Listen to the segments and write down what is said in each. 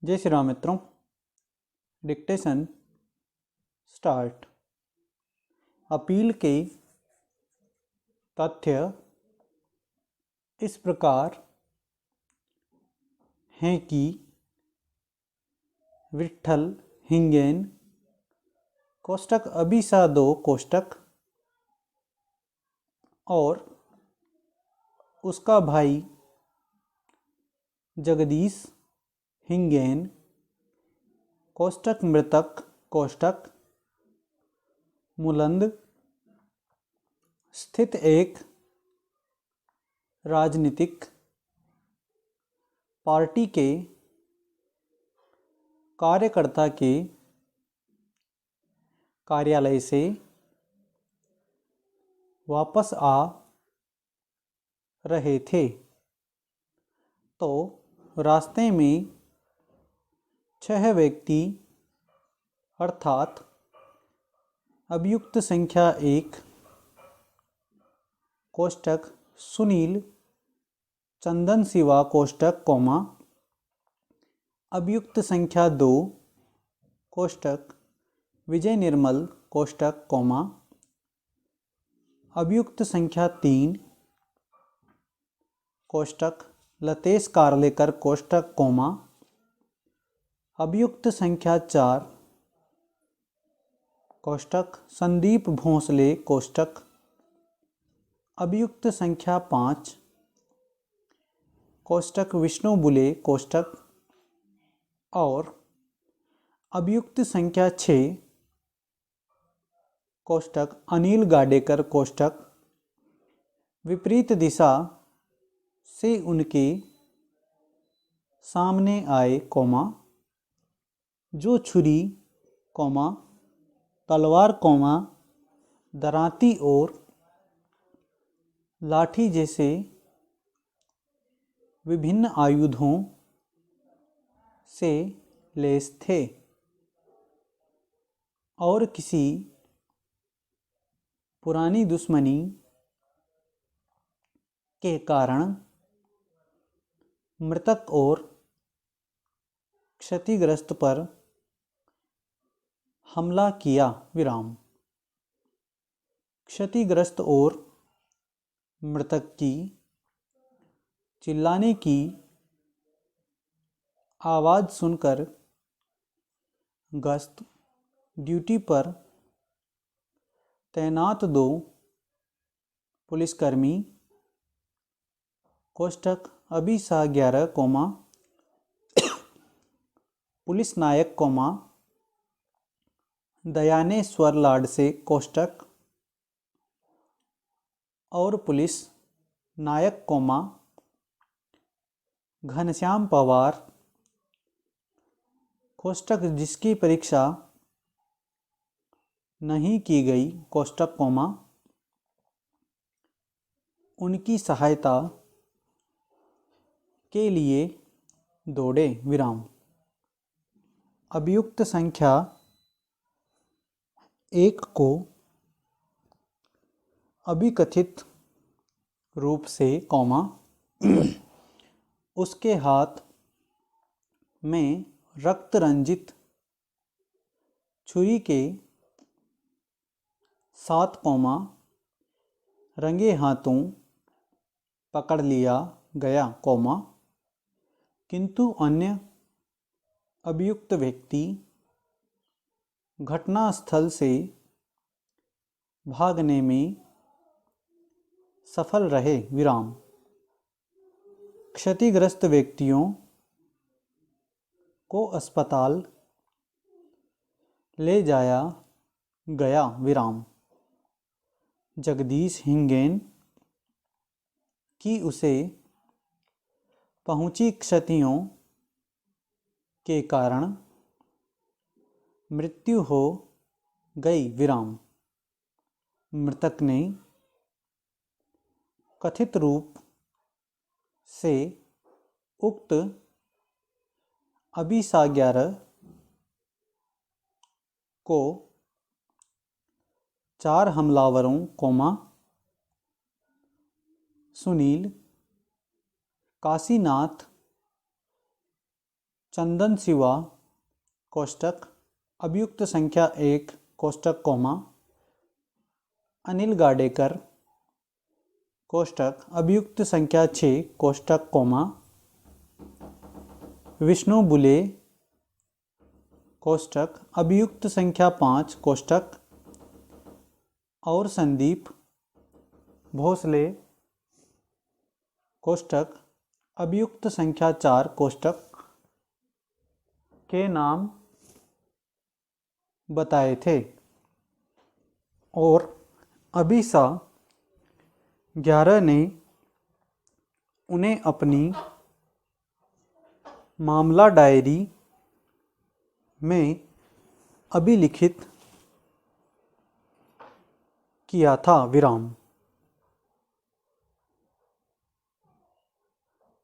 जय श्री राम मित्रों। Dictation start. Appeal के तथ्य इस प्रकार हैं कि विट्ठल हिंगेन कोष्टक अभिसा 2 कोष्टक और उसका भाई जगदीश हिंगेन कोष्टक मृतक कोष्टक मुलंद स्थित एक राजनीतिक पार्टी के कार्यकर्ता के कार्यालय से वापस आ रहे थे तो रास्ते में 6 व्यक्ति अर्थात अभियुक्त संख्या 1 कोष्टक सुनील चंदन शिवा कोष्टक कौमा अभियुक्त संख्या 2 कोष्टक विजय निर्मल कोष्टक कौमा अभियुक्त संख्या 3 कोष्टक लतेश कार्लेकर कोष्टक कौमा अभियुक्त संख्या 4 कोष्टक संदीप भोंसले कोष्टक अभियुक्त संख्या 5 कोष्टक विष्णु बुले कोष्टक और अभियुक्त संख्या 6 कोष्टक अनिल गाडेकर कोष्टक विपरीत दिशा से उनके सामने आए कौमा जो छुरी कौमा तलवार कौमा दरांती और लाठी जैसे विभिन्न आयुधों से लैस थे और किसी पुरानी दुश्मनी के कारण मृतक और क्षतिग्रस्त पर हमला किया विराम। क्षतिग्रस्त और मृतक की चिल्लाने की आवाज़ सुनकर गश्त ड्यूटी पर तैनात 2 पुलिसकर्मी कोष्टक अभिसा 11 कौमा पुलिस नायक कौमा दयानेश्वर लाडसे कोष्टक और पुलिस नायक कौमा घनश्याम पवार कोष्टक जिसकी परीक्षा नहीं की गई कोष्टक कौमा उनकी सहायता के लिए दौड़े विराम। अभियुक्त संख्या 1 को अभिकथित रूप से कौमा उसके हाथ में रक्त रंजित छुरी के साथ कौमा रंगे हाथों पकड़ लिया गया कौमा किंतु अन्य अभियुक्त व्यक्ति घटनास्थल से भागने में सफल रहे विराम। क्षतिग्रस्त व्यक्तियों को अस्पताल ले जाया गया विराम। जगदीश हिंगेन की उसे पहुंची क्षतियों के कारण मृत्यु हो गई विराम। मृतक ने कथित रूप से उक्त अभिसा 11 को 4 हमलावरों कौमा सुनील काशीनाथ चंदन सिवा कोष्टक अभियुक्त संख्या 1 कोष्टक कोमा, अनिल गाडेकर कोष्टक अभियुक्त संख्या 6 कोष्टक कोमा, विष्णु बुले कोष्टक अभियुक्त संख्या 5 कोष्टक और संदीप भोसले कोष्टक अभियुक्त संख्या 4 कोष्टक के नाम बताए थे और अभिसा 11 ने उन्हें अपनी मामला डायरी में अभिलिखित किया था। विराम।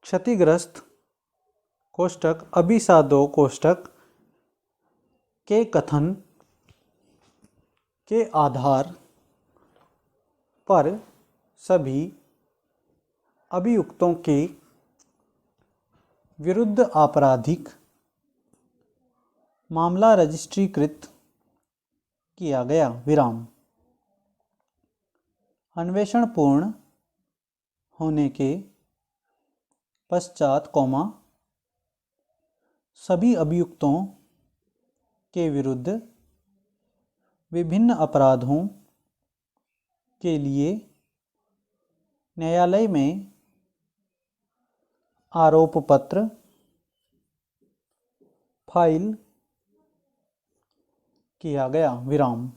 क्षतिग्रस्त कोष्टक अभिसा 2 कोष्टक के कथन के आधार पर सभी अभियुक्तों के विरुद्ध आपराधिक मामला रजिस्ट्रीकृत किया गया। विराम। अन्वेषण पूर्ण होने के पश्चात कोमा सभी अभियुक्तों के विरुद्ध विभिन्न अपराधों के लिए न्यायालय में आरोप पत्र फाइल किया गया। विराम।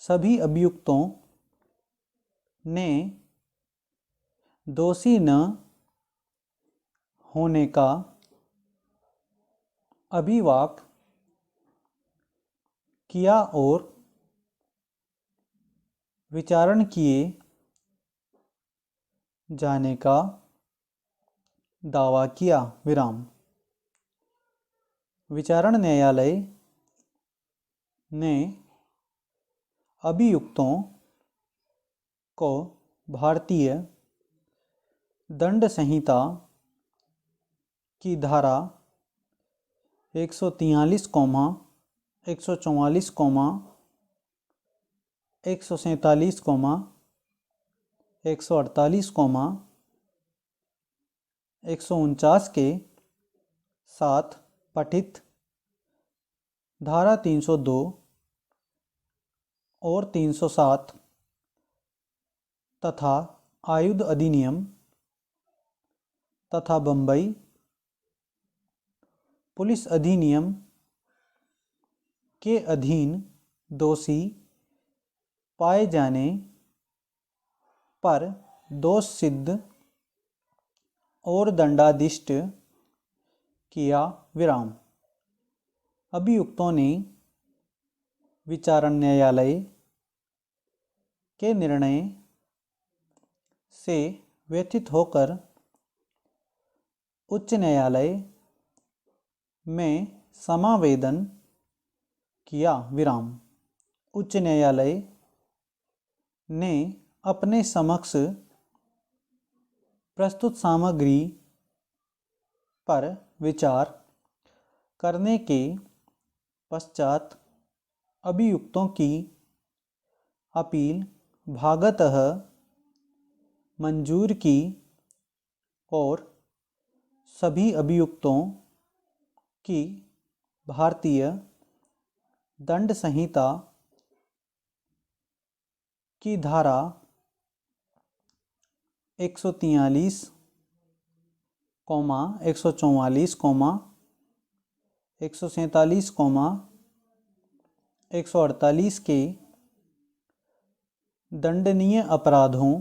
सभी अभियुक्तों ने दोषी न होने का अभिवाक किया और विचारण किए जाने का दावा किया। विराम। विचारण न्यायालय ने अभियुक्तों को भारतीय दंड संहिता की धारा 143, 144, 147, 148, 149 के साथ पठित धारा 302 और 307 तथा आयुध अधिनियम तथा बंबई पुलिस अधिनियम के अधीन दोषी पाए जाने पर दोष सिद्ध और दंडाधिष्ट किया। विराम। अभियुक्तों ने विचारण न्यायालय के निर्णय से व्यथित होकर उच्च न्यायालय में समावेदन किया। विराम। उच्च न्यायालय ने अपने समक्ष प्रस्तुत सामग्री पर विचार करने के पश्चात अभियुक्तों की अपील भागतः मंजूर की और सभी अभियुक्तों की भारतीय दंड संहिता की धारा 143, 144, 147, 148 के दंडनीय अपराधों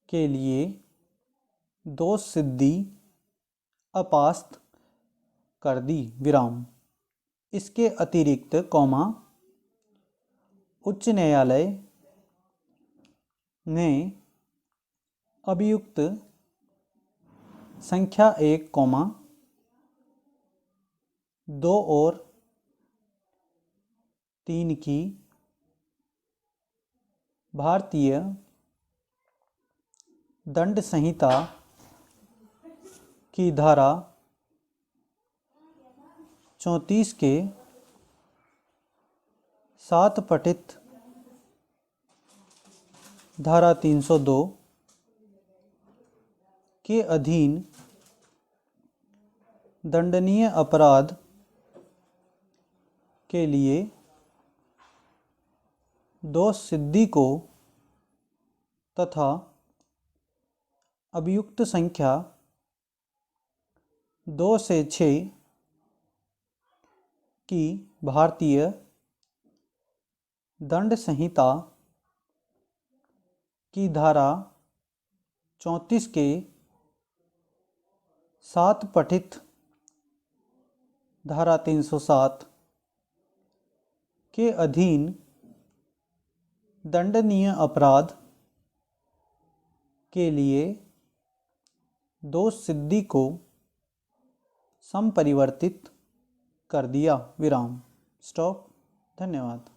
के लिए दोष सिद्धि अपास्त कर दी। विराम। इसके अतिरिक्त उच्च न्यायालय ने अभियुक्त संख्या 1, 2 और 3 की भारतीय दंड संहिता की धारा 34 के 7 पठित धारा 302 के अधीन दंडनीय अपराध के लिए दोष सिद्धि को तथा अभियुक्त संख्या 2 से 6 की भारतीय दंड संहिता की धारा 34 के 7 पठित धारा 307 के अधीन दंडनीय अपराध के लिए दोष सिद्धि को संपरिवर्तित कर दिया। विराम। स्टॉप। धन्यवाद।